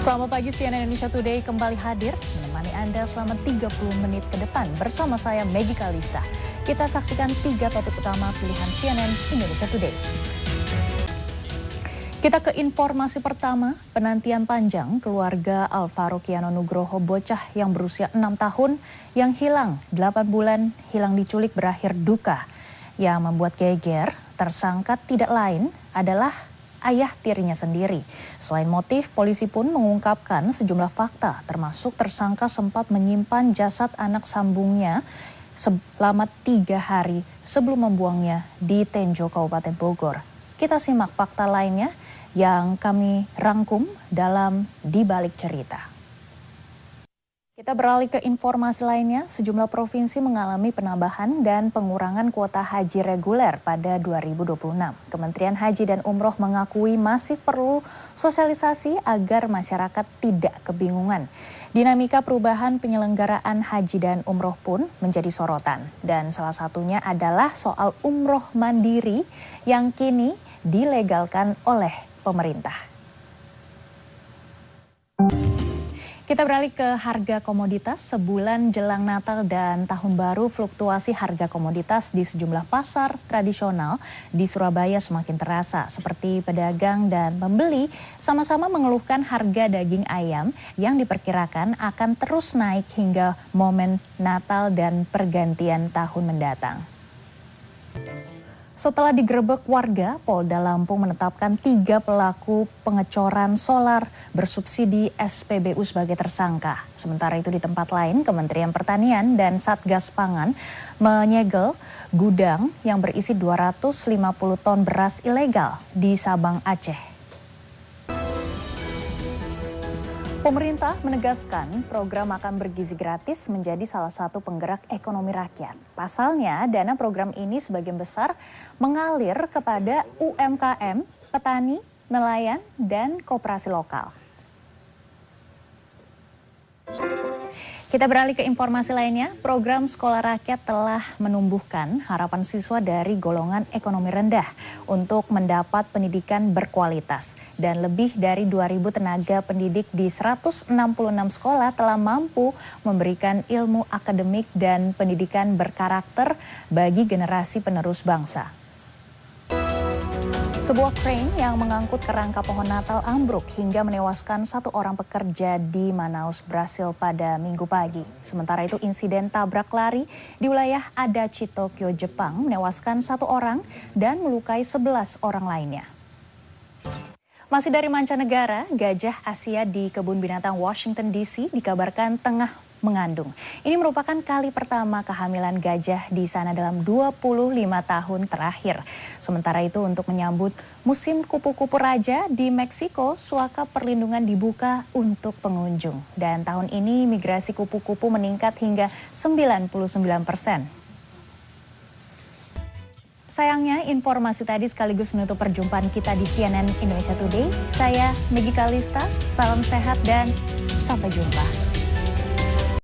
Selamat pagi, CNN Indonesia Today kembali hadir menemani Anda selama 30 menit ke depan bersama saya Maggie Kalista. Kita saksikan 3 topik utama pilihan CNN Indonesia Today. Kita ke informasi pertama, penantian panjang keluarga Alvaro Kiano Nugroho, bocah yang berusia 6 tahun yang hilang 8 bulan, hilang diculik berakhir duka. Yang membuat geger, tersangka tidak lain adalah ayah tirinya sendiri. Selain motif, polisi pun mengungkapkan sejumlah fakta, termasuk tersangka sempat menyimpan jasad anak sambungnya selama 3 hari sebelum membuangnya di Tenjo, Kabupaten Bogor. Kita simak fakta lainnya yang kami rangkum dalam Di Balik Cerita. Kita beralih ke informasi lainnya, sejumlah provinsi mengalami penambahan dan pengurangan kuota haji reguler pada 2026. Kementerian Haji dan Umroh mengakui masih perlu sosialisasi agar masyarakat tidak kebingungan. Dinamika perubahan penyelenggaraan haji dan umroh pun menjadi sorotan. Dan salah satunya adalah soal umroh mandiri yang kini dilegalkan oleh pemerintah. Kita beralih ke harga komoditas. Sebulan jelang Natal dan Tahun Baru, fluktuasi harga komoditas di sejumlah pasar tradisional di Surabaya semakin terasa. Seperti pedagang dan pembeli sama-sama mengeluhkan harga daging ayam yang diperkirakan akan terus naik hingga momen Natal dan pergantian tahun mendatang. Setelah digerebek warga, Polda Lampung menetapkan 3 pelaku pengecoran solar bersubsidi SPBU sebagai tersangka. Sementara itu di tempat lain, Kementerian Pertanian dan Satgas Pangan menyegel gudang yang berisi 250 ton beras ilegal di Sabang, Aceh. Pemerintah menegaskan program makan bergizi gratis menjadi salah satu penggerak ekonomi rakyat. Pasalnya, dana program ini sebagian besar mengalir kepada UMKM, petani, nelayan, dan koperasi lokal. Kita beralih ke informasi lainnya, program Sekolah Rakyat telah menumbuhkan harapan siswa dari golongan ekonomi rendah untuk mendapat pendidikan berkualitas. Dan lebih dari 2.000 tenaga pendidik di 166 sekolah telah mampu memberikan ilmu akademik dan pendidikan berkarakter bagi generasi penerus bangsa. Sebuah crane yang mengangkut kerangka pohon Natal ambruk hingga menewaskan 1 orang pekerja di Manaus, Brasil pada Minggu pagi. Sementara itu insiden tabrak lari di wilayah Adachi, Tokyo, Jepang menewaskan 1 orang dan melukai 11 orang lainnya. Masih dari mancanegara, gajah Asia di kebun binatang Washington DC dikabarkan tengah mengandung. Ini merupakan kali pertama kehamilan gajah di sana dalam 25 tahun terakhir. Sementara itu untuk menyambut musim kupu-kupu raja di Meksiko, suaka perlindungan dibuka untuk pengunjung. Dan tahun ini migrasi kupu-kupu meningkat hingga 99%. Sayangnya informasi tadi sekaligus menutup perjumpaan kita di CNN Indonesia Today. Saya Maggie Kalista, salam sehat dan sampai jumpa.